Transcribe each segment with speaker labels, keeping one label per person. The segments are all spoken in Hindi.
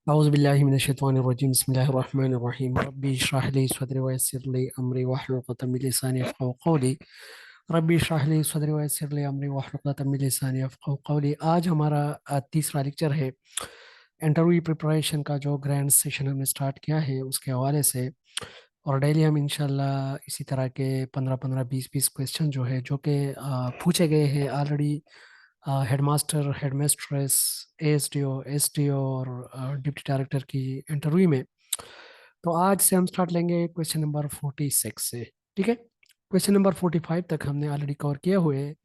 Speaker 1: औज़ुबिल्लाहि मिनश्शैतानिर्रजीम बिस्मिल्लाहिर्रहमानिर्रहीम रब्बी इश्रह ली सदरी वयस्सिर ली अमरी वहलुल उक़दतम मिन लिसानी यफ़क़हू क़ौली रब्बी इश्रह ली सदरी वयस्सिर ली अमरी वहलुल उक़दतम मिन लिसानी यफ़क़हू क़ौली। आज हमारा तीसरा लेक्चर है इंटरव्यू प्रिपरेशन का, जो ग्रैंड सेशन हमने स्टार्ट किया है उसके हवाले से। और डेली हम इंशाल्लाह इसी तरह के 15-15 20-20 क्वेश्चन जो है, जो कि पूछे गए हैं ऑलरेडी हेडमास्टर, हेडमिस्ट्रेस, एएसडीओ, एसडीओ और डिप्टी डायरेक्टर की इंटरव्यू में। तो आज से हम स्टार्ट लेंगे क्वेश्चन नंबर 46 से। ठीक है, क्वेश्चन नंबर 45 तक हमने ऑलरेडी कवर किए हुए हैं।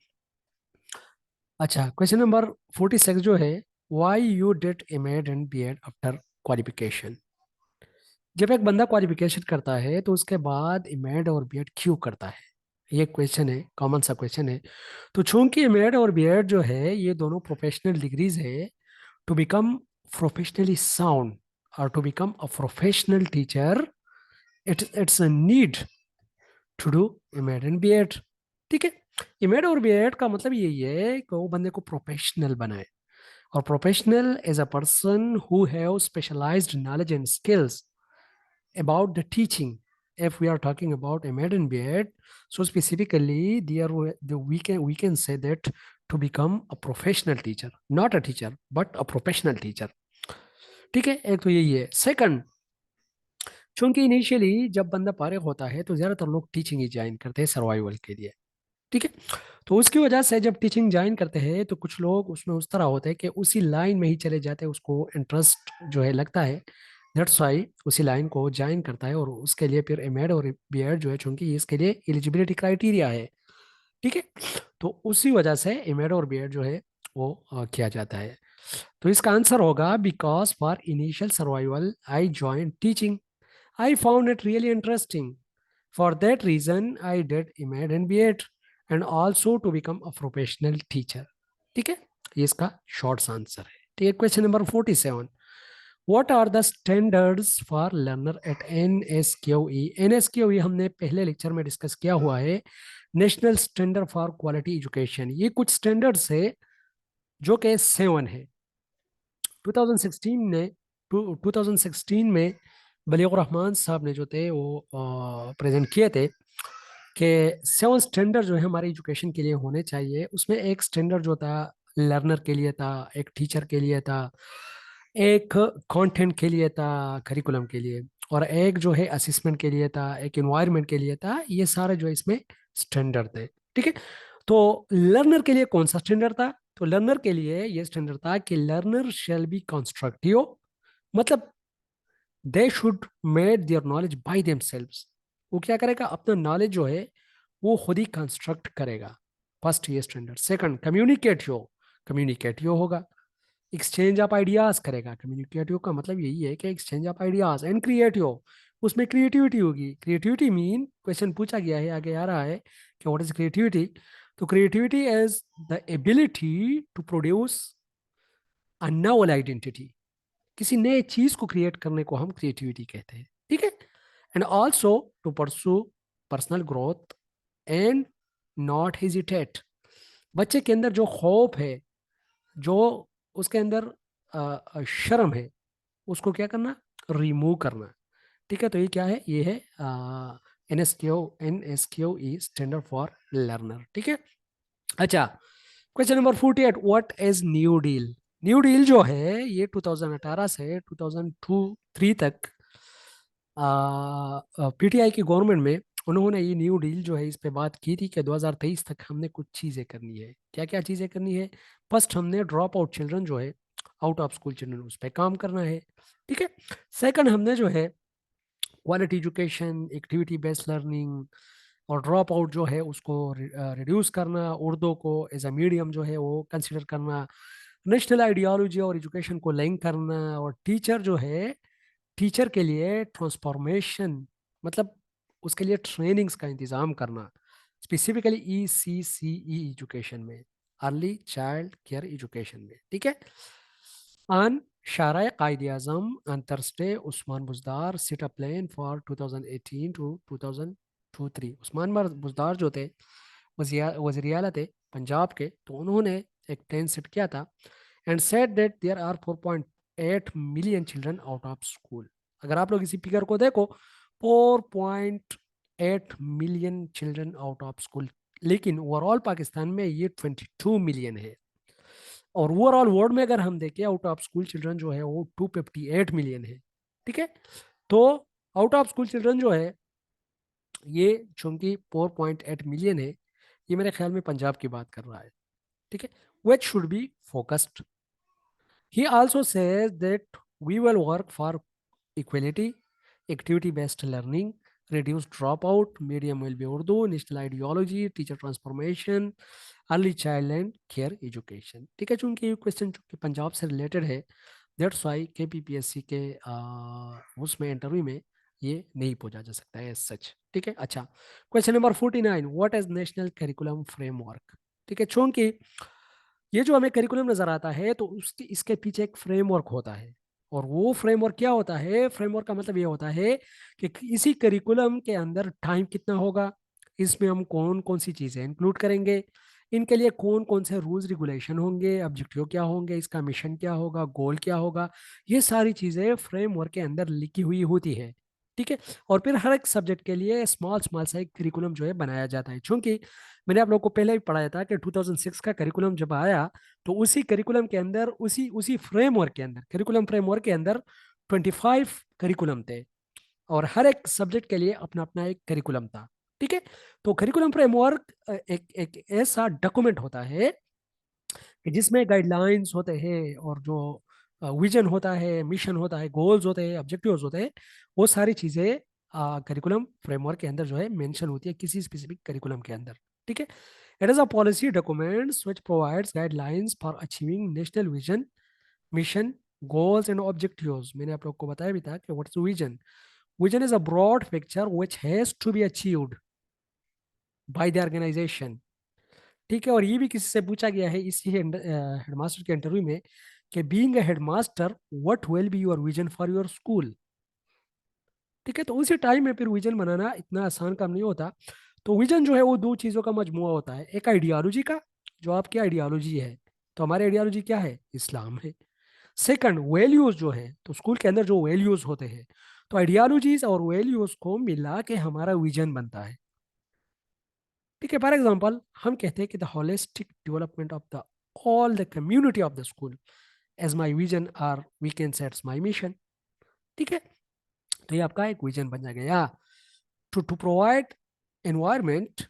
Speaker 1: अच्छा, क्वेश्चन नंबर 46 जो है, why you did MEd and B Ed after qualification. जब एक बंदा क्वालिफिकेशन करता है तो उसके बाद एमएड और बीएड क्यों करता है, ये क्वेश्चन है, कॉमन सा क्वेश्चन है। तो चूंकि एमएड और बीएड जो है ये दोनों प्रोफेशनल डिग्रीज है, to become professionally sound or to become a professional teacher, it's a need to do M Ed and B Ed. ठीक है, एमएड और बीएड का मतलब यही है कि वो बंदे को प्रोफेशनल बनाए, और professional is a person who have specialised knowledge and skills about the teaching. If we are talking about MEd and BEd, so specifically there we can say that to become a professional teacher, not a teacher but a professional teacher. ठीक है, एक तो यही है। सेकंड, चूंकि इनिशियली जब बंदा फारिग होता है तो ज्यादातर लोग टीचिंग ही ज्वाइन करते हैं सर्वाइवल के लिए। ठीक है, तो उसकी वजह से जब टीचिंग ज्वाइन करते हैं तो कुछ लोग उसमें उस तरह होते हैं कि उसी लाइन में ही चले जाते हैं, उसको इंटरेस्ट जो है लगता है, दैट्स वाई उसी लाइन को ज्वाइन करता है। और उसके लिए फिर एमएड और बीएड जो है, चूंकि इसके लिए एलिजिबिलिटी क्राइटेरिया है। ठीक है, तो उसी वजह से एमएड और बीएड जो है वो किया जाता है। तो इसका आंसर होगा, because for initial survival I join teaching, I found it really interesting, for that reason I did MEd and BEd and also to become a professional teacher. ठीक है, ये इसका शॉर्ट आंसर है। ठीक है, question number 47, what are the standards for learner at NSQE. NSQE हमने पहले लेक्चर में डिस्कस किया हुआ है, national standard for quality education. ये कुछ स्टैंडर्ड्स है जो कि 7 है। 2016 ने 2016 में बलीग रहमान साहब ने जो थे वो प्रेजेंट किए थे कि 7 स्टैंडर्ड जो है हमारे एजुकेशन के लिए होने चाहिए। उसमें एक स्टैंडर्ड जो था लर्नर के लिए था, एक टीचर के लिए था, एक कंटेंट के लिए था, करिकुलम के लिए, और एक जो है असिस्मेंट के लिए था, एक इन्वायरमेंट के लिए था। ये सारे जो इसमें स्टैंडर्ड थे। ठीक है, तो लर्नर के लिए कौन सा स्टैंडर्ड था? तो लर्नर के लिए ये स्टैंडर्ड था कि लर्नर शैल बी कंस्ट्रक्टिव, मतलब they should made their knowledge by themselves. वो क्या करेगा, अपना नॉलेज जो है वो खुद ही कंस्ट्रक्ट करेगा। फर्स्ट ये स्टैंडर्ड। सेकंड, कम्युनिकेटिव होगा, एक्सचेंज ऑफ आइडियाज करेगा। कम्युनिकेटिव का मतलब यही है कि exchange of ideas. And creative, उसमें क्रिएटिविटी होगी। क्रिएटिविटी मीन, क्वेश्चन पूछा गया है, आगे आ रहा है कि व्हाट इज क्रिएटिविटी। तो creativity is the ability to produce a novel identity. किसी नए चीज को क्रिएट करने को हम क्रिएटिविटी कहते हैं। ठीक है, and also to pursue personal growth and not hesitate. बच्चे के अंदर जो खौफ है, जो उसके अंदर शर्म है, उसको क्या करना, रिमूव करना। ठीक है, तो ये क्या है, ये है N S Q E standard for learner. ठीक है। अच्छा, question number 48, what is new deal. New deal जो है ये 2018 से 2002-3 तक पीटीआई की गवर्नमेंट में उन्होंने ये न्यू डील जो है इस पे बात की थी कि 2023 तक हमने कुछ चीज़ें करनी है। क्या क्या चीज़ें करनी है? फर्स्ट, हमने ड्रॉप आउट चिल्ड्रन जो है, आउट ऑफ स्कूल चिल्ड्रन, उस पर काम करना है। ठीक है। सेकंड, हमने जो है quality education, activity based learning और ड्रॉप आउट जो है उसको रिड्यूस करना, उर्दू को एज अ मीडियम जो है वो कंसिडर करना, नेशनल आइडियोलॉजी और एजुकेशन को लिंक करना, और टीचर जो है, टीचर के लिए ट्रांसफॉर्मेशन, मतलब उसके लिए ट्रेनिंग्स का इंतजाम करना, स्पेसिफिकली ECCE एजुकेशन में, अर्ली चाइल्ड केयर एजुकेशन में। ठीक है। ऑन शारा Quaid Azam on Thursday, Usman Buzdar set a plan for 2018 to 2023। Usman Buzdar जो थे वज़ीर आला थे पंजाब के, तो उन्होंने एक प्लान सेट किया था and said that there are million children out of school. अगर आप लोग इसी फिगर को देखो, 4.8 million children out of school, लेकिन ओवरऑल पाकिस्तान में ये 22 मिलियन है। और ओवरऑल वर्ल्ड में अगर हम देखें, आउट ऑफ स्कूल चिल्ड्रन जो है वो 258 मिलियन है। ठीक है, तो आउट ऑफ स्कूल चिल्ड्रन जो है ये, चूंकि 4.8 मिलियन है, ये मेरे ख्याल में पंजाब की बात कर रहा है। ठीक है, which should be focused. He also says that we will work for equality, activity-based learning, reduce dropout, medium will be Urdu, national ideology, teacher transformation, early child and care education. ठीक है, चूंकि ये क्वेश्चन चूंकि पंजाब से रिलेटेड है, दैट्स वाई के पीपीएससी के उसमें इंटरव्यू में ये नहीं पूछा जा सकता है एज सच। ठीक है, अच्छा, question number 49, what is national curriculum framework. ठीक है, चूंकि ये जो हमें करिकुलम नजर आता है तो उसके इसके पीछे एक फ्रेमवर्क होता है। और वो फ्रेमवर्क क्या होता है? फ्रेमवर्क का मतलब ये होता है कि इसी करिकुलम के अंदर टाइम कितना होगा, इसमें हम कौन कौन सी चीजें इंक्लूड करेंगे, इनके लिए कौन कौन से रूल्स रेगुलेशन होंगे, ऑब्जेक्टिव क्या होंगे, इसका मिशन क्या होगा, गोल क्या होगा, ये सारी चीजें फ्रेमवर्क के अंदर लिखी हुई होती है। ठीक है, और फिर हर एक सब्जेक्ट के लिए स्मॉल स्मॉल सा एक करिकुलम जो है बनाया जाता है। चूंकि मैंने आप लोगों को पहले भी पढ़ाया था कि 2006 का करिकुलम जब आया, तो उसी करिकुलम के अंदर, उसी उसी फ्रेमवर्क के अंदर, करिकुलम फ्रेमवर्क के अंदर 25 करिकुलम थे, और हर एक सब्जेक्ट के लिए अपना अपना एक करिकुलम था। ठीक है, तो करिकुलम फ्रेमवर्क एक एक ऐसा डॉक्यूमेंट होता है कि जिसमें गाइडलाइंस होते हैं, और जो विजन होता है, मिशन होता है, गोल्स होते हैं, ऑब्जेक्टिव्स होते हैं, वो सारी चीजें करिकुलम फ्रेमवर्क के अंदर जो है मेंशन होती है किसी स्पेसिफिक करिकुलम के अंदर। ठीक है, it is a policy documents which provides guidelines for achieving national vision, mission, goals and objectives. मैंने आप लोग को बताया भी था कि what is vision. Vision is a broad picture which has to be achieved by the organisation. ठीक है, और ये भी किसी से पूछा गया है इसी हेडमास्टर के इंटरव्यू में कि being a headmaster what will be your vision for your school. ठीक है, तो उसी टाइम में फिर विजन बनाना इतना आसान काम नहीं होता। तो विजन जो है वो दो चीजों का मजमुआ होता है, एक आइडियोलॉजी का, जो आपकी आइडियोलॉजी है, तो हमारी आइडियोलॉजी क्या है? इस्लाम है। सेकंड, वैल्यूज जो है, तो स्कूल के अंदर जो वैल्यूज होते हैं, तो आइडियोलॉजीज और वैल्यूज को मिला के हमारा विजन बनता है। ठीक है, फॉर एग्जाम्पल हम कहते हैं कि the holistic development of the all the community of the school as my vision, or we can sets my mission. ठीक है, तो ये आपका एक विजन बन जाएगा। To provide environment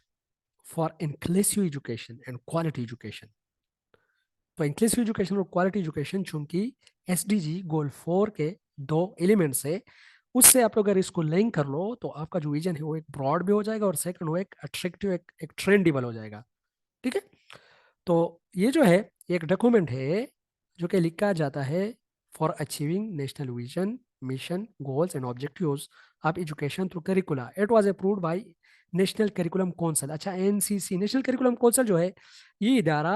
Speaker 1: for inclusive education and quality education. तो इंक्लूसिव एजुकेशन और क्वालिटी एजुकेशन चूंकि एसडीजी गोल 4 के दो एलिमेंट्स है, उससे आप लोग अगर इसको लिंक कर लो तो आपका जो विजन है वो एक ब्रॉड भी हो जाएगा, और सेकंड वो एक अट्रैक्टिव, एक ट्रेंडेबल हो जाएगा। ठीक है, तो ये जो है एक डॉक्यूमेंट है जो कि लिखा जाता है for achieving national vision, mission, goals and objectives of education through करिकुला। It was approved by national curriculum council. अच्छा, एनसीसी, नेशनल करिकुलम काउंसिल जो है, ये इदारा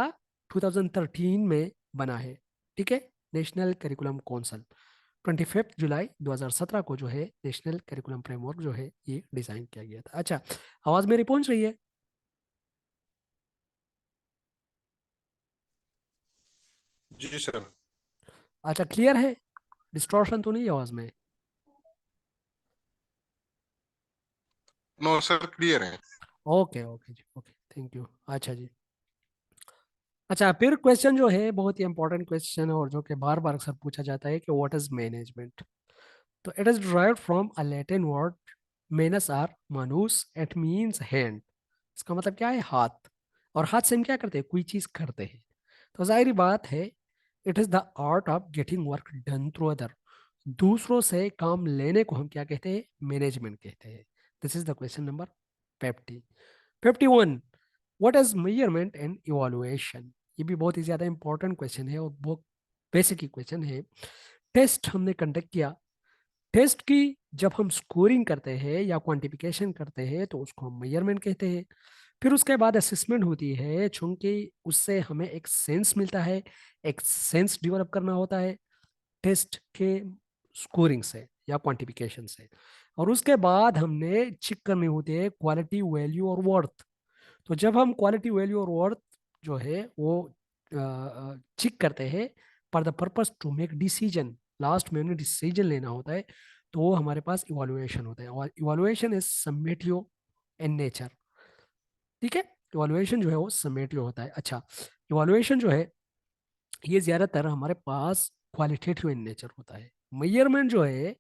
Speaker 1: 2013 में बना है। ठीक है, नेशनल करिकुलम काउंसिल 25 जुलाई 2017 को जो है नेशनल करिकुलम फ्रेमवर्क जो है ये डिजाइन किया गया था। अच्छा, आवाज मेरी पहुंच रही है?
Speaker 2: जी सर।
Speaker 1: अच्छा, क्लियर है? डिस्टॉर्शन तो नहीं है आवाज में?
Speaker 2: नो सर, क्लियर है।
Speaker 1: ओके ओके जी, ओके, थैंक यू। अच्छा जी, अच्छा, फिर क्वेश्चन जो है बहुत ही इंपॉर्टेंट क्वेश्चन है, और जो कि बार बार अक्सर पूछा जाता है कि व्हाट इज मैनेजमेंट। तो it is derived from a Latin word manus or manus, it means hand. इसका मतलब क्या है? हाथ। और हाथ से हम क्या करते हैं? कोई चीज करते हैं। तो जाहिर बात है, it is the art of getting work done through other. दूसरों से काम लेने को हम क्या कहते हैं? मैनेजमेंट कहते हैं। This is the question number 50। 51, what is measurement and evaluation. ये भी बहुत ही ज्यादा इंपॉर्टेंट क्वेश्चन है, और बहुत बेसिक ही क्वेश्चन है। टेस्ट हमने कंडक्ट किया, टेस्ट की जब हम स्कोरिंग करते हैं या क्वांटिफिकेशन करते हैं तो उसको हम मेजरमेंट कहते हैं। फिर उसके बाद असेसमेंट होती है, चूंकि उससे हमें एक सेंस मिलता है, एक सेंस डेवलप करना होता है टेस्ट के स्कोरिंग से या क्वांटिफिकेशन से। और उसके बाद हमने चेक करनी होती है क्वालिटी, वैल्यू और वर्थ। तो जब हम क्वालिटी, वैल्यू और वर्थ जो है वो चेक करते हैं for the purpose to make decision, last में हमें डिसीजन लेना होता है, तो वो हमारे पास इवोल्यूएशन होता है, और इवोल्यूएशन इज समेटिव इन नेचर। ठीक है, इवोल्यूएशन जो है वो समेटिव होता है। अच्छा, इवोल्यूएशन जो है ये ज्यादातर हमारे पास क्वालिटेटिव इन नेचर होता है। मेजरमेंट जो है,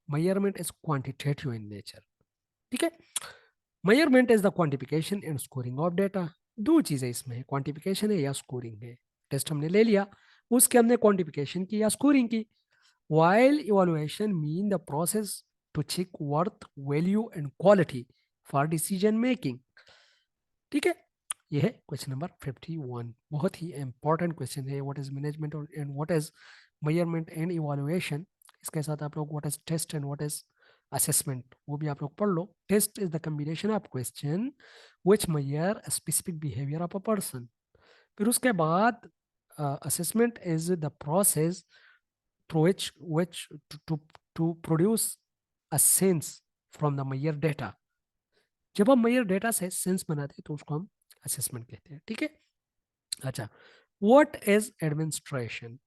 Speaker 1: measurement is quantitative in nature. ठीक है, measurement is the quantification and scoring of data. दो चीजें इसमें है, क्वांटिफिकेशन है या स्कोरिंग है। टेस्ट हमने ले लिया, उसके हमने क्वांटिफिकेशन की या स्कोरिंग की। While evaluation mean the process to check worth, value and quality for decision making. ठीक है, ये है क्वेश्चन नंबर 51। बहुत ही इंपॉर्टेंट क्वेश्चन है, what is management and what is measurement and evaluation. इसके साथ आप लोग what is test and what is assessment वो भी आप लोग पढ़ लो। Test is the combination of question which measure specific behaviour of a person. फिर उसके बाद assessment is the process through which to produce a sense from the measure data। जब हम मेजर डेटा से सेंस बनाते हैं तो उसको हम असेसमेंट कहते हैं। ठीक है, अच्छा, व्हाट इज एडमिनिस्ट्रेशन।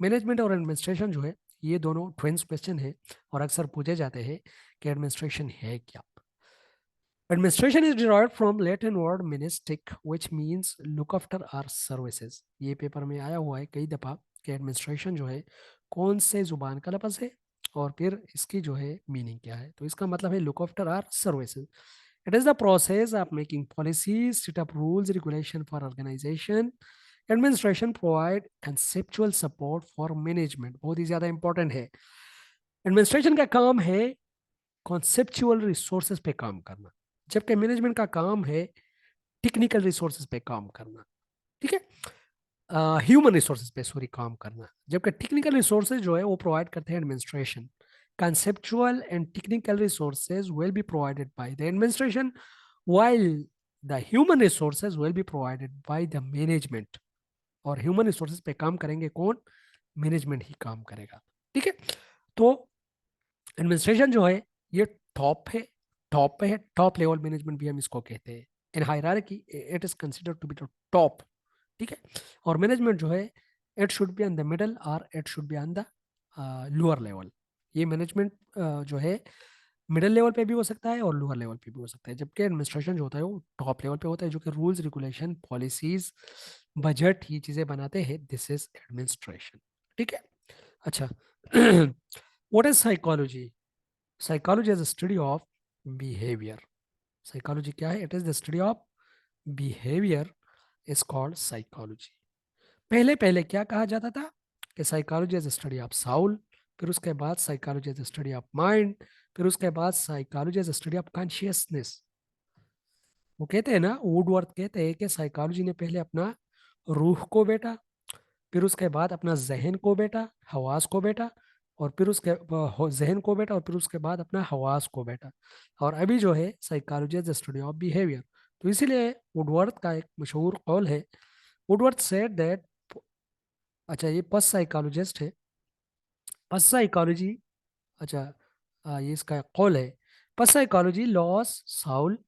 Speaker 1: मैनेजमेंट और एडमिनिस्ट्रेशन जो है ये दोनों ट्विंस क्वेश्चन है, और अक्सर पूछे जाते हैं कि एडमिनिस्ट्रेशन है क्या। Administration is derived from Latin word ministic which means look after our services. ये पेपर में आया हुआ है कई दफा कि एडमिनिस्ट्रेशन जो है कौन से जुबान का लफ्ज है और फिर इसकी जो है मीनिंग क्या है। तो इसका मतलब है look after our services. It is the process of making policies, set up rules, regulation for organization. Administration provide conceptual support for management। बहुत ही ज्यादा इंपॉर्टेंट है। एडमिनिस्ट्रेशन का काम है कॉन्सेप्चुअल रिसोर्सेज पे काम करना, जबकि मैनेजमेंट का काम है टेक्निकल रिसोर्सेज पे काम करना। ठीक है, ह्यूमन रिसोर्सेज पे सॉरी काम करना, जबकि टेक्निकल रिसोर्सेज जो है वो प्रोवाइड करते हैं administration. conceptual and technical resources will be provided by the administration while the human resources will be provided by the management। और ह्यूमन रिसोर्सेज पे काम करेंगे कौन, मैनेजमेंट ही काम करेगा। ठीक है, तो एडमिनिस्ट्रेशन जो है ये टॉप है, टॉप पे है, टॉप लेवल मैनेजमेंट भी हम इसको कहते हैं। In hierarchy it is considered to be the top. ठीक है, और मैनेजमेंट जो है it should be on the middle और it should be on the lower level. ये मैनेजमेंट जो है मिडिल लेवल पे भी हो सकता है और लोअर लेवल पे भी हो सकता है, जबकि एडमिनिस्ट्रेशन जो होता है वो टॉप लेवल पे होता है, जो कि रूल्स रेगुलेशन पॉलिसीज बजट ये चीजें बनाते हैं। This is administration. ठीक है, अच्छा, what is psychology. Psychology is study of behaviour. Psychology क्या है, it is the study of behaviour is called psychology. पहले पहले क्या कहा जाता था कि psychology is study of Saul, फिर उसके बाद psychology is study of mind, फिर उसके बाद psychology is study of consciousness. वो कहते हैं ना, वुडवर्थ कहते हैं कि साइकोलॉजी ने पहले अपना रूह को बेटा, फिर उसके बाद अपना जहन को बेटा, हवास को बेटा, और फिर उसके जहन को बेटा, और फिर उसके बाद अपना हवास को बेटा, और अभी जो है psychology is study of behaviour. तो इसीलिए वुडवर्थ का एक मशहूर कौल है, वुडवर्थ सेड दैट, अच्छा ये पस साइकोलॉजिस्ट है, पस साइकोलॉजी, अच्छा ये इसका कौल है, पस psychology lost soul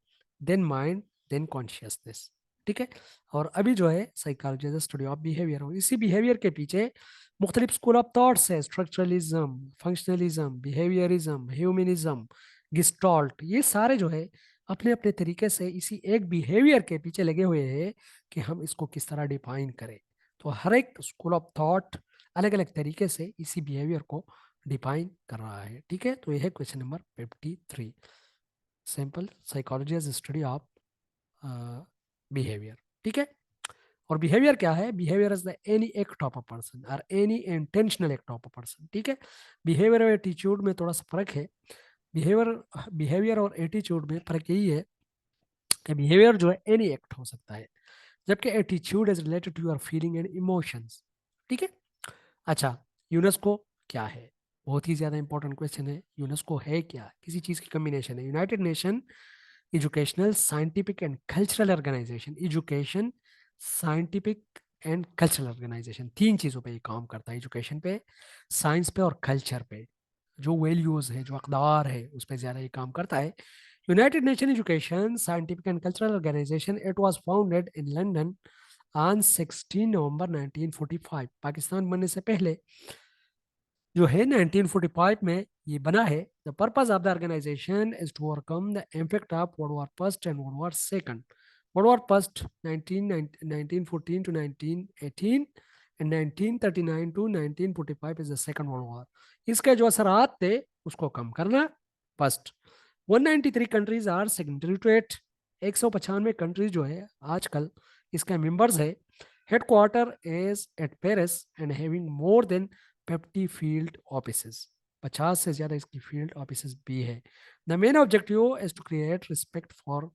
Speaker 1: then mind then consciousness. ठीक है, और अभी जो है psychology is study of behaviour. और इसी बिहेवियर के पीछे मुख्तलिफ स्कूल ऑफ थॉट्स है, structuralism, functionalism, behaviourism, humanism, gestalt. ये सारे जो है अपने अपने तरीके से इसी एक बिहेवियर के पीछे लगे हुए हैं कि हम इसको किस तरह डिफाइन करें। तो हर एक स्कूल ऑफ थॉट अलग अलग तरीके से इसी बिहेवियर को डिफाइन कर रहा है। ठीक है, तो यह है question number 53। Simple, psychology is study of behaviour. ठीक है, और बिहेवियर क्या है, behaviour is the any act of a person और any intentional act of a person. ठीक है, बिहेवियर और एटीट्यूड में थोड़ा सा फर्क है। बिहेवियर बिहेवियर और एटीट्यूड में फर्क यही है कि बिहेवियर जो है एनी एक्ट हो सकता है, जबकि attitude is related to your feeling and emotions. ठीक है, अच्छा, यूनेस्को क्या है, बहुत ही ज्यादा इंपॉर्टेंट क्वेश्चन है। यूनेस्को है क्या, किसी चीज की कम्बिनेशन है। United nation educational scientific and cultural organisation. Education, scientific and cultural organisation, तीन चीजों पे ये काम करता है, एजुकेशन पे, साइंस पे और कल्चर पे। जो वैल्यूज है, जो अकदार है, उस पर ज्यादा ये काम करता है। United nation education scientific and cultural organisation, it was founded in London on 16 November 1945। Pakistan बनने से पहले जो है 1945 में ये बना है। The purpose of the organisation is to overcome the impact of world war first and world war second. World war first 1914 to 1918 and 1939 to 1945 is the second world war। इसके जो असरात थे उसको कम करना। First 193 countries are signatory to it. 195 countries जो है आजकल इसके मेंबर्स है। Headquarter is at Paris and having more than 50 field offices. 50 से ज्यादा इसकी फील्ड ऑफिसेस भी है। The main objective is to create respect for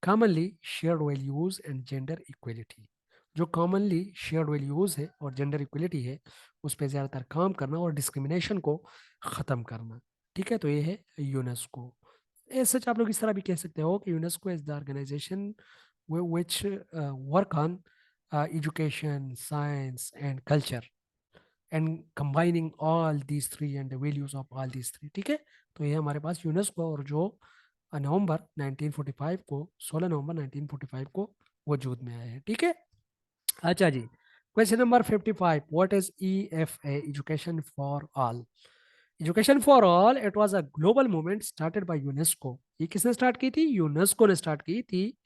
Speaker 1: commonly shared values and gender equality. जो कॉमनली शेयर्ड वैल्यूज है और जेंडर इक्वलिटी है उस पर ज्यादातर काम करना और डिस्क्रिमिनेशन को खत्म करना। ठीक है, तो ये है यूनेस्को। सच आप लोग इस तरह भी कह सकते हो कि UNESCO is the organisation which work on education, science, and culture, and combining all these three and the values of all these three। ठीक है, तो ये हमारे पास यूनेस्को और जो नवंबर 1945 को 16 नवंबर 1945 को वजूद में आया है। ठीक है, अच्छा जी। Question number 55, what is EFA, education for all. Education for all it was a global movement started by UNESCO. ये किसने स्टार्ट की थी? यूनेस्को ने स्टार्ट की थी।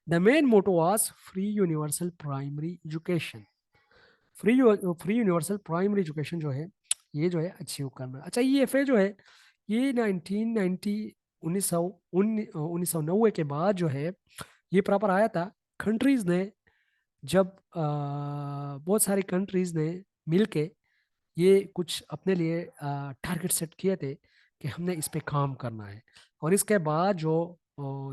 Speaker 1: The main motto was free universal primary education. Free universal primary education जो है ये जो है अचीव करना। अच्छा, EFA जो है ये 1990 1990 के बाद जो है ये प्रॉपर आया था। कंट्रीज ने जब बहुत सारी कंट्रीज ने मिलके ये कुछ अपने लिए टारगेट सेट किए थे कि हमने इस पे काम करना है। और इसके बाद जो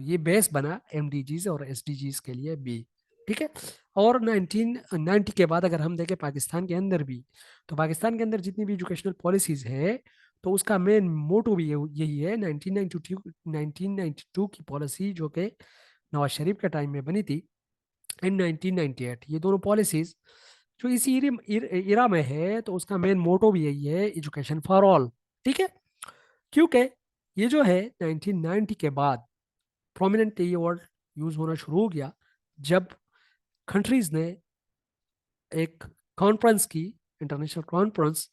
Speaker 1: ये बेस बना MDGs और SDGs के लिए भी। ठीक है, और 1990 के बाद अगर हम देखें पाकिस्तान के अंदर भी, तो पाकिस्तान के अंदर जितनी भी एजुकेशनल पॉलिसीज है तो उसका मेन मोटो भी यही है। 1992 की पॉलिसी जो कि नवाज शरीफ के टाइम में बनी थी, इन 1998, ये दोनों पॉलिसीज जो इसी इरा में है, तो उसका मेन मोटो भी यही है, एजुकेशन फॉर ऑल। ठीक है, क्योंकि ये जो है 1990 के बाद प्रोमिनेंट ये वर्ड यूज होना शुरू हो गया जब कंट्रीज ने एक कॉन्फ्रेंस की, इंटरनेशनल कॉन्फ्रेंस,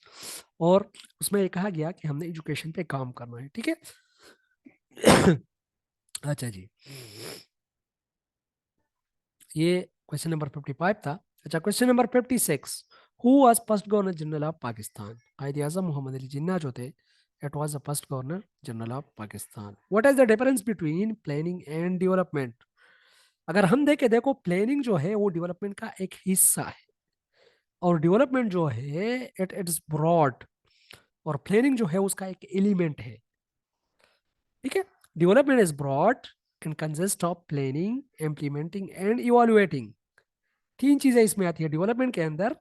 Speaker 1: और उसमें ये कहा गया कि हमने एजुकेशन पे काम करना है। ठीक है अच्छा जी, ये क्वेश्चन नंबर 55 था। अच्छा, question number 56, who was first governor general of Pakistan. Quaid Azam Mohammad Ali Jinnah जो थे, it was the first governor general of Pakistan. What is the difference between planning and development. अगर हम देखें, देखो प्लानिंग जो है वो डेवलपमेंट का एक हिस्सा है, और डेवलपमेंट जो है इट इज ब्रॉड, और प्लानिंग जो है उसका एक एलिमेंट है। ठीक है, development is broad and consist of planning, implementing and evaluating. तीन चीजें इसमें आती है डेवलपमेंट के अंदर,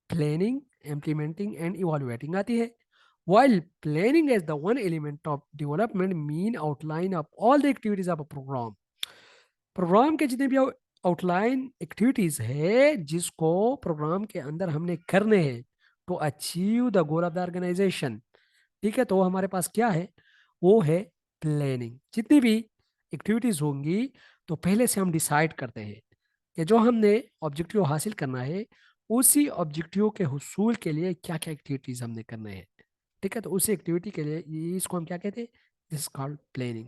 Speaker 1: प्लानिंग, इम्प्लीमेंटिंग एंड इवैल्यूएटिंग आती है। while planning is the one element of development mean outline of all the activities of a program। Programme के जितने भी आउटलाइन एक्टिविटीज है जिसको प्रोग्राम के अंदर हमने करने हैं to achieve the goal of the organisation. ठीक है, तो हमारे पास क्या है? वो है प्लानिंग। जितनी भी एक्टिविटीज होंगी तो पहले से हम डिसाइड करते हैं कि जो हमने ऑब्जेक्टिव हासिल करना है उसी ऑब्जेक्टिव के हुसूल के लिए क्या क्या एक्टिविटीज हमने करने हैं। ठीक है, तो उसी एक्टिविटी के लिए इसको हम क्या कहते हैं? This called planning.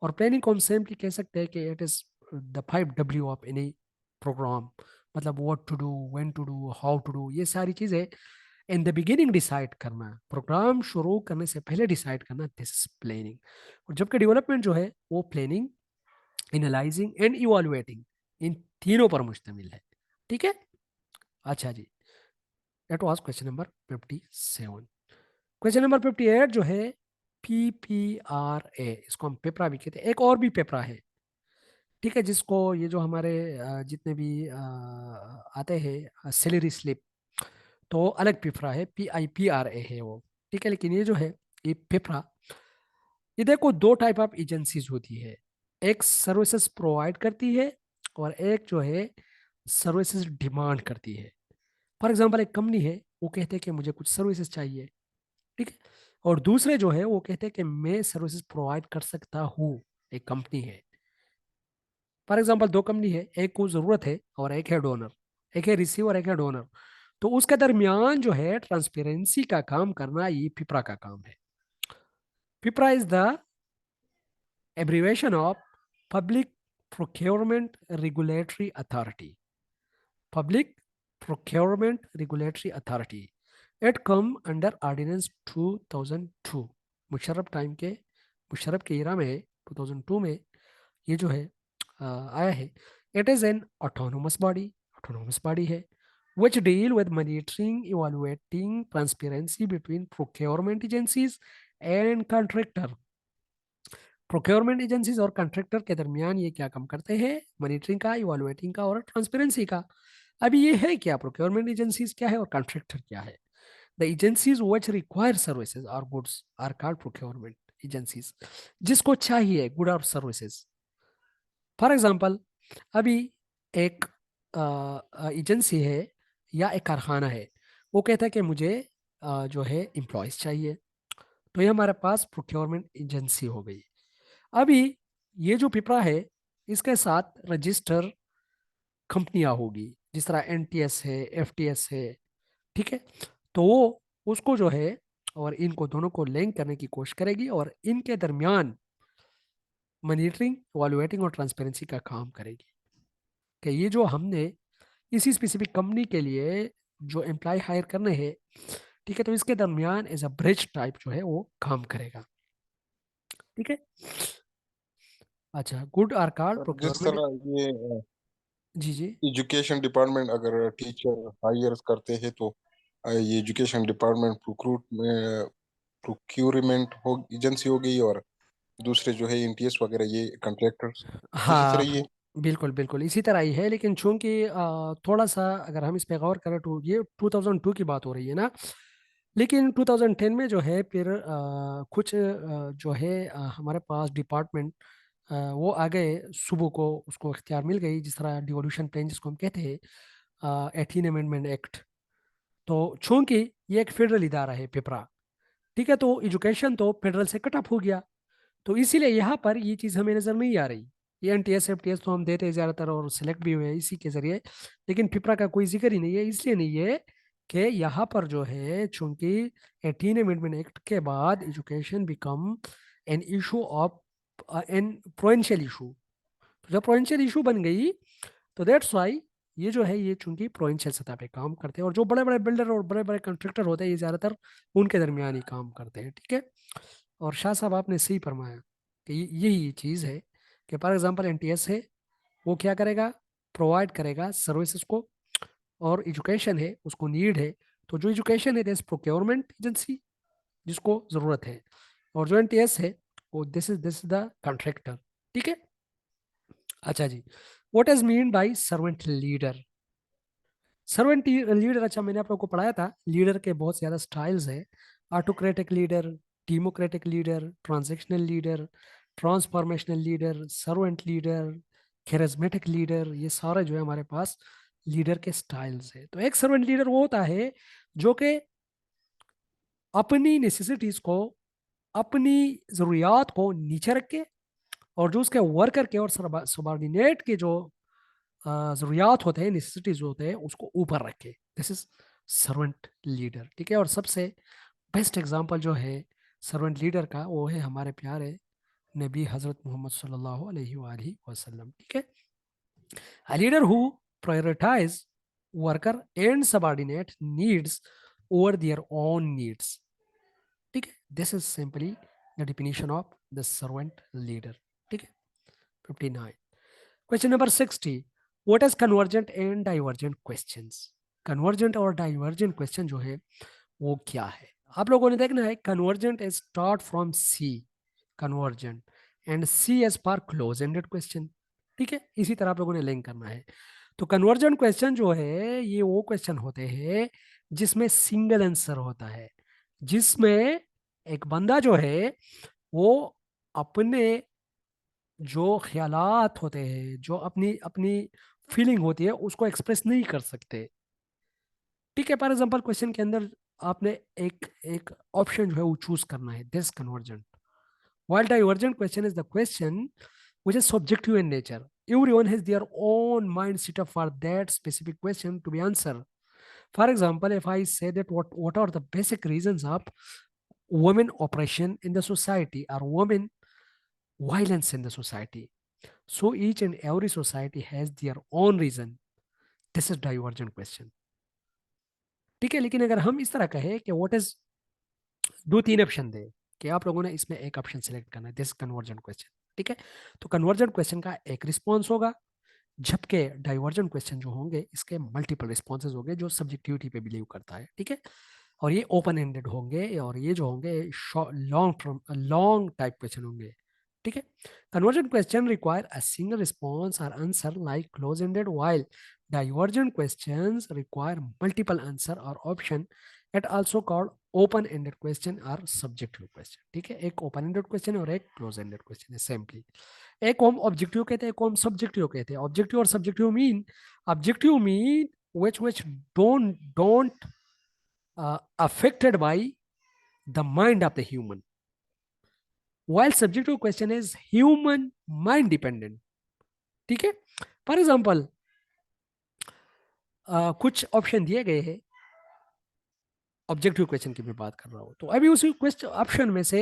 Speaker 1: और प्लानिंग को हम सिंपली कह सकते हैं कि it is the 5W of any programme. मतलब what to do, when to do, how to do, ये सारी चीजें इन द बिगिनिंग डिसाइड करना, प्रोग्राम शुरू करने से पहले डिसाइड करना, दिस इज प्लानिंग। और जबकि डेवलपमेंट जो है वो प्लानिंग, एनालाइजिंग एंड इवैल्यूएटिंग, इन तीनों पर मुश्तमिल है। ठीक है, अच्छा जी, that was question number 57। Question number 58 जो है PPRA, इसको हम पेपरा भी कहते हैं। एक और भी पेपरा है, ठीक है, जिसको ये जो हमारे जितने भी आते हैं सैलरी स्लिप, तो अलग पेपरा है, PIPRA है वो। ठीक है, लेकिन ये जो है ये पेपरा, ये देखो दो टाइप ऑफ एजेंसीज होती है। एक सर्विसेज प्रोवाइड करती है और एक जो है सर्विसेज डिमांड करती है। फॉर एग्जांपल, एक कंपनी है, वो कहते हैं कि मुझे कुछ सर्विसेज चाहिए। ठीक है, और दूसरे जो है वो कहते हैं कि मैं सर्विसेज प्रोवाइड कर सकता हूँ। एक कंपनी है, फॉर एग्जांपल दो कंपनी है, एक को जरूरत है और एक है डोनर, एक है रिसीवर एक है डोनर। तो उसके दरमियान जो है ट्रांसपेरेंसी का काम करना ये पिपरा का काम है। Pipra is the abbreviation of Public Procurement Regulatory Authority. Public Procurement Regulatory Authority. It come under Ordinance 2002. Musharraf के इरा में 2002 में ये जो है आया है। It is an autonomous body है which deal with monitoring, evaluating transparency between procurement agencies and contractor. Procurement agencies और कॉन्ट्रैक्टर के दरमियान ये क्या काम करते हैं? मॉनिटरिंग का, इवैल्यूएटिंग का और ट्रांसपेरेंसी का। अभी ये है क्या, प्रोक्योरमेंट एजेंसीज क्या है और कॉन्ट्रैक्टर क्या है? The agencies which require services और goods are called procurement agencies. जिसको चाहिए गुड और सर्विसेज। फॉर एग्जांपल, अभी एक एजेंसी है या एक कारखाना है, वो कहता है कि मुझे जो है एम्प्लॉयज चाहिए, तो ये हमारे पास प्रोक्योरमेंट एजेंसी हो गई। अभी ये जो पिपरा है इसके साथ रजिस्टर कंपनियां होगी, जिस तरह एनटीएस है, एफटीएस है, ठीक है। तो वो उसको जो है और इनको दोनों को लिंक करने की कोशिश करेगी और इनके दरमियान मॉनिटरिंग, इवैल्यूएटिंग और ट्रांसपेरेंसी का काम करेगी कि ये जो हमने इसी स्पेसिफिक कंपनी के लिए जो एम्प्लॉय हायर करने हैं, ठीक है, तो इसके दरमियान एज अ ब्रिज टाइप जो है वो काम करेगा, ठीक है। अच्छा, गुड आर कार्ड
Speaker 2: सर जिस
Speaker 1: प्रोक्योरमेंट।
Speaker 2: तरह ये
Speaker 1: जी जी।
Speaker 2: एजुकेशन डिपार्टमेंट अगर टीचर हायर करते हैं तो ये एजुकेशन डिपार्टमेंट प्रोक्यूरमेंट हो एजेंसी हो गई, और दूसरे जो है एनटीएस वगैरह ये कॉन्ट्रैक्टर्स, इसी
Speaker 1: हाँ,
Speaker 2: तरह ये।
Speaker 1: बिल्कुल बिल्कुल इसी तरह ही है, लेकिन चूंकि थोड़ा सा अगर हम इस पे गौर करें तो ये 2002 की बात हो रही है ना, लेकिन 2010 में जो है फिर कुछ जो है हमारे पास डिपार्टमेंट वो आ गए, सुबह को उसको इख्तियार मिल गई, जिस तरह डिवोल्यूशन प्लान जिसको हम कहते हैं, 18 अमेंडमेंट एक्ट। तो चूंकि ये एक फेडरल इदारा है पिपरा, ठीक है, तो एजुकेशन तो फेडरल से कट ऑफ हो गया, तो इसीलिए यहाँ पर ये चीज़ हमें नज़र नहीं आ रही। ये एनटीएस एफटीएस तो हम देते हैं ज़्यादातर और सिलेक्ट भी हुए हैं इसी के जरिए, लेकिन पिपरा का कोई जिक्र ही नहीं है। इसलिए नहीं है कि यहाँ पर जो है चूंकि 18 अमेंडमेंट एक्ट के बाद education become an issue of an provincial issue. तो जब प्रोविंशियल इशू बन गई तो दैट्स वाई ये जो है ये चूंकि प्रोविंशियल सतह पे काम करते हैं, और जो बड़े बड़े बिल्डर और बड़े बड़े कंस्ट्रक्टर होते हैं ये ज़्यादातर उनके दरमियान ही काम करते हैं, ठीक है। और शाह साहब आपने सही फरमाया कि यही चीज़ है कि फॉर एग्जांपल एनटीएस है, वो क्या करेगा, प्रोवाइड करेगा सर्विसेज को, और एजुकेशन है उसको नीड है, तो जो एजुकेशन है दिस प्रोक्योरमेंट एजेंसी जिसको ज़रूरत है, और जो एनटीएस है वो दिस इज द कॉन्ट्रैक्टर, ठीक है। अच्छा जी, what is mean by servant leader? Servant leader, अच्छा मैंने आप लोगों को पढ़ाया था, लीडर के बहुत ज़्यादा स्टाइल्स है। Autocratic leader, democratic leader, transactional leader, transformational leader, servant leader, charismatic leader, ये सारे जो है हमारे पास लीडर के स्टाइल्स है। तो एक सर्वेंट लीडर वो होता है जो कि अपनी नेसेसिटीज को, अपनी ज़रूरियात को नीचे रख के, और जो उसके वर्कर के और सबॉर्डिनेट के जो ज़रूरियात होते हैं, नेसेसिटीज होते हैं, उसको ऊपर रखे। दिस इज सर्वेंट लीडर, ठीक है। और सबसे बेस्ट एग्जांपल जो है सर्वेंट लीडर का वो है हमारे प्यारे नबी हजरत मोहम्मद सल्लल्लाहु अलैहि वसल्लम, ठीक है। A leader who prioritize worker and subordinate needs over their own needs, ठीक है। This is simply the definition of the servant leader, ठीक है। 59 question number 60, what is convergent and divergent questions? Convergent और डाइवर्जेंट क्वेश्चन जो है वो क्या है, आप लोगों ने देखना है। Convergent is start from C, convergent, and C as per close ended question, ठीक है। इसी तरह आप लोगों ने लिंक करना है। तो कन्वर्जेंट क्वेश्चन जो है ये वो क्वेश्चन होते हैं जिसमें सिंगल आंसर होता है, जिसमें एक बंदा जो है वो अपने जो ख्यालात होते हैं, जो अपनी अपनी फीलिंग होती है उसको एक्सप्रेस नहीं कर सकते, ठीक है। फॉर एग्जाम्पल क्वेश्चन के अंदर आपने एक एक ऑप्शन जो है वो चूज करना है, this convergent. while divergent question is the question which is subjective in nature, everyone has their own mind set up for that specific question to be answered, For example, if I say that what are the basic reasons of women oppression in the society or women violence in the society, so each and every society has their own reason. This is divergent question. ठीक है, लेकिन अगर हम इस तरह कहें कि व्हाट इज, दो तीन ऑप्शन दे कि आप लोगों ने इसमें एक ऑप्शन सेलेक्ट करना है, दिस कन्वर्जेंट क्वेश्चन. ठीक है, तो कन्वर्जेंट क्वेश्चन का एक रिस्पॉन्स होगा, जबकि डाइवर्जेंट क्वेश्चन जो होंगे इसके मल्टीपल रिस्पॉन्सेज होंगे जो सब्जेक्टिविटी पे बिलीव करता है. ठीक है, और ये ओपन एंडेड होंगे और ये जो होंगे long term long type question होंगे. ठीक है, convergent question require a single response or answer like close-ended, while divergent questions require multiple answer or option. It also called open-ended question or subjective question. ठीक है, एक open-ended question और एक close-ended question है सिंपली. एक को हम ऑब्जेक्टिव कहते हैं, एक को हम सब्जेक्टिव कहते हैं. ऑब्जेक्टिव और subjective mean, objective mean which don't affected by the mind of the human, while subjective question is human mind dependent. ठीक है, फॉर एग्जाम्पल कुछ ऑप्शन दिए गए हैं, ऑब्जेक्टिव क्वेश्चन की मैं बात कर रहा हूं, तो अभी उसी क्वेश्चन ऑप्शन में से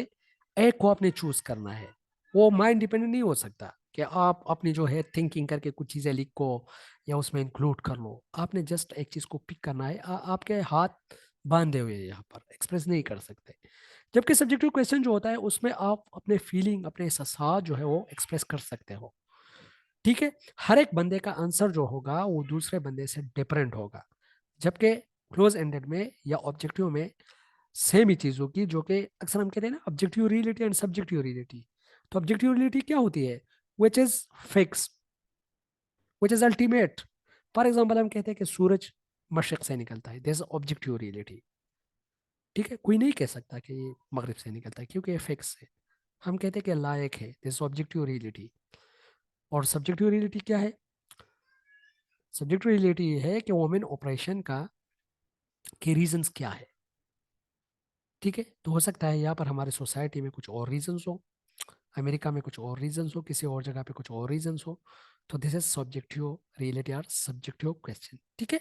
Speaker 1: एक को आपने चूज करना है. वो माइंड डिपेंडेंट नहीं हो सकता कि आप अपनी जो है थिंकिंग करके कुछ चीजें लिखो या उसमें इंक्लूड कर लो. आपने जस्ट एक चीज को पिक करना है. आपके हाथ बांधे हुए हैं, यहाँ पर एक्सप्रेस नहीं कर सकते. जबकि सब्जेक्टिव क्वेश्चन जो होता है उसमें आप अपने फीलिंग, अपने एहसास जो है वो एक्सप्रेस कर सकते हो. ठीक है, हर एक बंदे का आंसर जो होगा वो दूसरे बंदे से डिफरेंट होगा. जबकि क्लोज एंडेड में या ऑब्जेक्टिव में सेम ही चीज होगी, जो कि अक्सर हम कहते हैं ना objective reality and subjective reality. तो ऑब्जेक्टिव रियलिटी क्या होती है? Which is fix, which is ultimate. For example हम कहते हैं कि सूरज मशरक से निकलता है, दिस ऑब्जेक्टिव रियलिटी. ठीक है, कोई नहीं कह सकता कि ये मगरिब से निकलता है क्योंकि ये फिक्स है. हम कहते हैं कि लायक है, दिस ऑब्जेक्टिव रियलिटी. और सब्जेक्टिव रियलिटी क्या है? सब्जेक्टिव रियलिटी ये है कि वोमेन ऑपरेशन का के रीजंस क्या है. ठीक है, तो हो सकता है यहाँ पर हमारे सोसाइटी में कुछ और रीजंस हो, अमेरिका में कुछ और रीजंस हो, किसी और जगह पे कुछ और रीजंस हो. तो दिस इज सब्जेक्टिव रियलिटी और सब्जेक्टिव क्वेश्चन. ठीक है,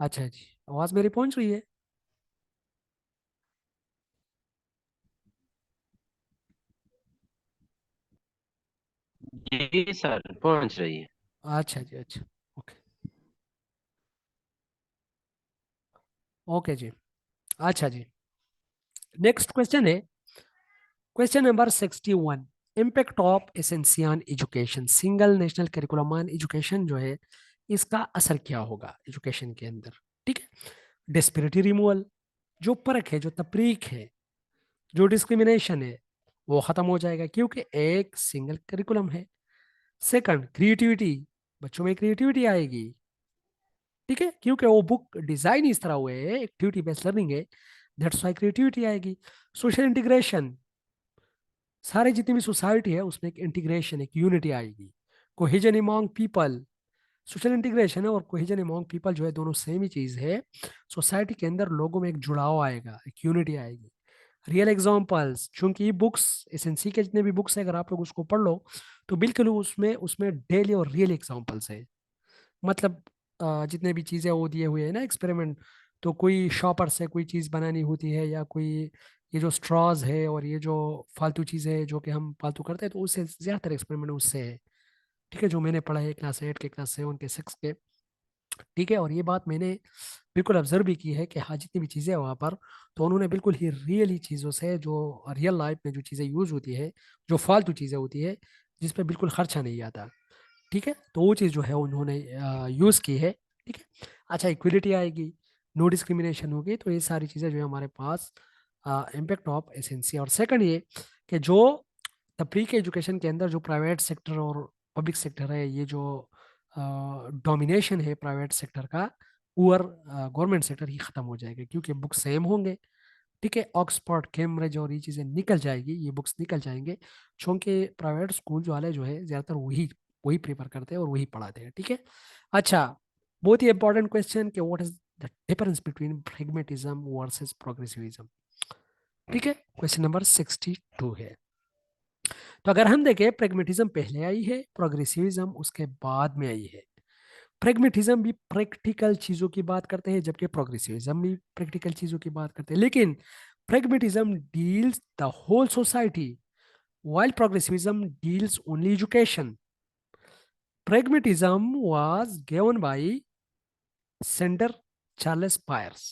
Speaker 1: अच्छा जी, आवाज मेरी पहुंच रही है?
Speaker 3: जी सर, पहुंच रही है।
Speaker 1: अच्छा जी, अच्छा. ओके, ओके जी. अच्छा जी, नेक्स्ट क्वेश्चन है question number 61. Impact of essential education, single national curriculum on education जो है इसका असर क्या होगा एजुकेशन के अंदर. ठीक है, डिस्पैरिटी रिमूवल, जो फर्क है, जो तफरीक है, जो डिस्क्रिमिनेशन है, वो खत्म हो जाएगा क्योंकि एक सिंगल करिकुलम है. सेकंड, क्रिएटिविटी, बच्चों में क्रिएटिविटी आएगी. ठीक है, क्योंकि वो बुक डिजाइन इस तरह हुए है, एक्टिविटी बेस्ड लर्निंग है, दैट्स व्हाई क्रिएटिविटी आएगी. सोशल इंटीग्रेशन, सारे जितनी भी सोसाइटी है उसमें एक इंटीग्रेशन, एक यूनिटी आएगी. Cohesion among people, social integration है और कोहेजन अमॉन्ग पीपल जो है दोनों सेम ही चीज है. सोसाइटी के अंदर लोगों में एक जुड़ाव आएगा, एक यूनिटी आएगी. रियल एग्जांपल्स, चूंकि ये बुक्स एसएनसी के जितने भी बुक्स है अगर आप लोग उसको पढ़ लो तो बिल्कुल उसमें उसमें डेली और रियल एग्जांपल्स है. मतलब जितने भी चीज़ें वो दिए हुए हैं ना एक्सपेरिमेंट, तो कोई शॉपर से कोई चीज़ बनानी होती है या कोई ये जो स्ट्रॉज है और ये जो फालतू चीज़ें है जो कि हम फालतू करते हैं, तो उससे ज़्यादातर एक्सपेरिमेंट उससे है. ठीक है, जो मैंने पढ़ा है क्लास 8 के, क्लास 7 के, 6 के. ठीक है, और ये बात मैंने बिल्कुल ऑब्जर्व भी की है कि हाँ जितनी भी चीज़ें हैं वहाँ पर, तो उन्होंने बिल्कुल ही रियली चीज़ों से, जो रियल लाइफ में जो चीज़ें यूज़ होती है, जो फालतू चीज़ें होती है जिस पे बिल्कुल खर्चा नहीं आता. ठीक है, तो वो चीज़ जो है उन्होंने यूज़ की है. ठीक है, अच्छा, इक्विलिटी आएगी, नो डिस्क्रिमिनेशन होगी. तो ये सारी चीज़ें जो है हमारे पास इम्पेक्ट ऑफ एसेंसी. और सेकंड ये कि जो तफरीक एजुकेशन के अंदर जो प्राइवेट सेक्टर और पब्लिक सेक्टर है, ये जो डोमिनेशन है प्राइवेट सेक्टर का ओवर गवर्नमेंट सेक्टर, ही खत्म हो जाएगा क्योंकि बुक सेम होंगे. ठीक है, ऑक्सफोर्ड, कैम्ब्रिज और ये चीज़ें निकल जाएगी, ये बुक्स निकल जाएंगे. चूंकि प्राइवेट स्कूल वाले जो है ज़्यादातर वही वही प्रेफर करते हैं और वही पढ़ाते हैं. ठीक है, अच्छा, बहुत ही इंपॉर्टेंट क्वेश्चन कि what is the difference between pragmatism versus progressivism. ठीक है, क्वेश्चन नंबर 62 है. तो अगर हम देखें, प्रेगमेटिज्म पहले आई है, प्रोग्रेसिविज्म उसके बाद में आई है. प्रेगमेटिज्म भी प्रैक्टिकल चीजों की बात करते हैं, जबकि प्रोग्रेसिविज्म भी प्रैक्टिकल चीजों की बात करते हैं। लेकिन pragmatism deals the whole society, while progressivism deals only education. Pragmatism was given by Senator Charles Peirce,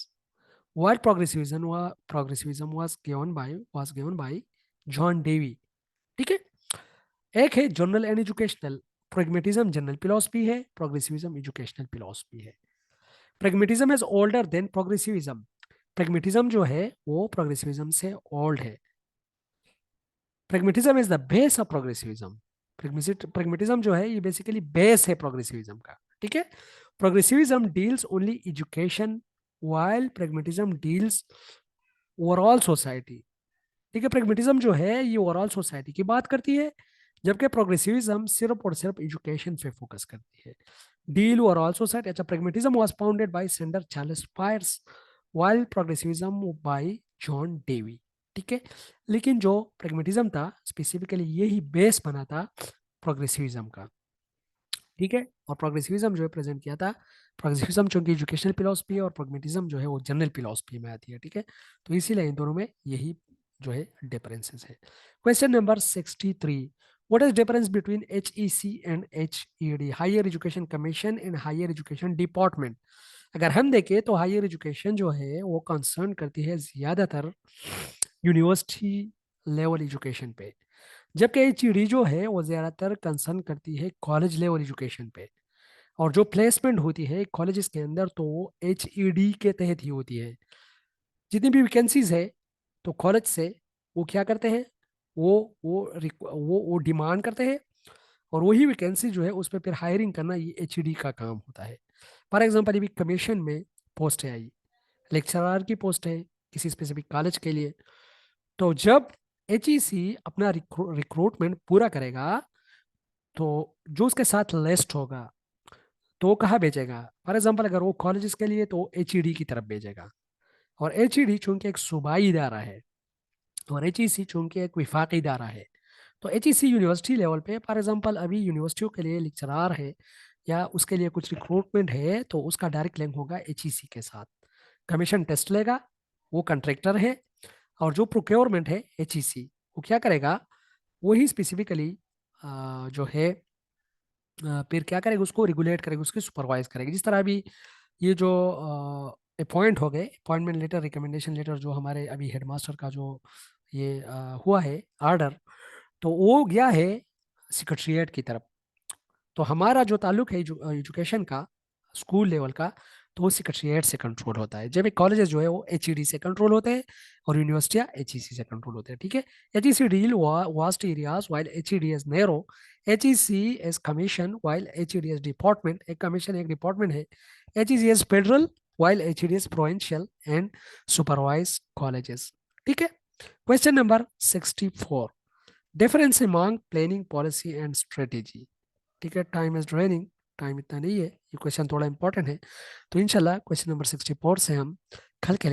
Speaker 1: while progressivism was given by John Dewey. ठीक है, एक है general and educational. Pragmatism general philosophy है, प्रोग्रेसिविज्म एजुकेशनल फिलोसफी है। Pragmatism is older than progressivism. Pragmatism जो है वो प्रोग्रेसिविज्म से ओल्ड है। Pragmatism is the base of progressivism. Pragmatism जो है ये बेसिकली बेस है प्रोग्रेसिविज्म का। ठीक है, progressivism deals only education, while pragmatism deals overall society. ठीक है, प्रेगमेटिज्म जो है ये ओवरऑल सोसाइटी की बात करती है, जबकि प्रोग्रेसिविज्म सिर्फ और सिर्फ एजुकेशन पे फोकस करती है। Deal overall society. अच्छा, pragmatism was founded by Sanders Charles Peirce, while progressivism by John Dewey. ठीक है, लेकिन जो प्रेगमेटिज्म था स्पेसिफिकली यही बेस बना था प्रोग्रेसिविज्म का। ठीक है, और प्रोग्रेसिविज्म जो है प्रेजेंट किया था, प्रोग्रेसिविज्म चूंकि एजुकेशनल फिलोसफी है और प्रोग्मेटिज्म जो है वो जनरल फिलोसफी में आती है। ठीक है, तो इसीलिए इन दोनों में यही जो है डिफरेंसेस है। Question number 63, what is difference between HEC and HED, higher education commission and higher education department? अगर हम देखें तो हायर एजुकेशन जो है वो कंसर्न करती है ज्यादातर यूनिवर्सिटी लेवल एजुकेशन पे, जबकि HED जो है वो ज्यादातर कंसर्न करती है कॉलेज लेवल एजुकेशन पे। और जो प्लेसमेंट होती है कॉलेजेस के अंदर तो वो HED के तहत ही होती है। जितनी भी वैकेंसीज है तो कॉलेज से वो क्या करते हैं, वो डिमांड करते हैं, और वही वैकेंसी जो है उस पर फिर हायरिंग करना ये HED का काम होता है। फॉर एग्जाम्पल अभी कमीशन में पोस्ट है आई, लेक्चरर की पोस्ट है किसी स्पेसिफिक कॉलेज के लिए, तो जब HEC अपना रिक्रूटमेंट पूरा करेगा तो जो उसके साथ लिस्ट होगा तो वो कहाँ भेजेगा? फॉर एग्जाम्पल अगर वो कॉलेजेस के लिए तो HED की तरफ भेजेगा, और HED चूंकि एक सूबाई इदारा है और HEC चूंकि एक विफाकी इदारा है, तो HEC यूनिवर्सिटी लेवल पे फॉर एग्जांपल अभी यूनिवर्सिटियों के लिए लेक्चरार है या उसके लिए कुछ रिक्रूटमेंट है तो उसका डायरेक्ट लिंक होगा HEC के साथ। कमीशन टेस्ट लेगा, वो कंट्रैक्टर है, और जो प्रोक्योरमेंट है HEC वो क्या करेगा, वही स्पेसिफिकली जो है फिर क्या करेगा, उसको रेगुलेट करेगा, उसकी सुपरवाइज करेगा। जिस तरह अभी ये जो अपॉइंट हो गए, अपॉइंटमेंट लेटर रिकमेंडेशन लेटर जो हमारे अभी हेडमास्टर का जो ये हुआ है आर्डर, तो वो गया है सेक्रेटरीट की तरफ। तो हमारा जो ताल्लुक है एजुकेशन का स्कूल लेवल का, तो वो सेक्रेटरीट से कंट्रोल होता है, जबकि कॉलेजेस जो है वो HED से कंट्रोल होते हैं और यूनिवर्सिटियां HEC से कंट्रोल होते हैं। ठीक है, HEC deal vast areas while HED is narrow. HEC is commission while HED is department. एक कमीशन एक डिपार्टमेंट है। HEC is federal while HED is provincial and supervise colleges. ठीक है, question number 64, difference among planning policy and strategy. ठीक है, टाइम इज ड्रेनिंग, टाइम इतना नहीं है, ये क्वेश्चन थोड़ा इंपॉर्टेंट है। तो इंशाल्लाह क्वेश्चन नंबर 64 से हम कल के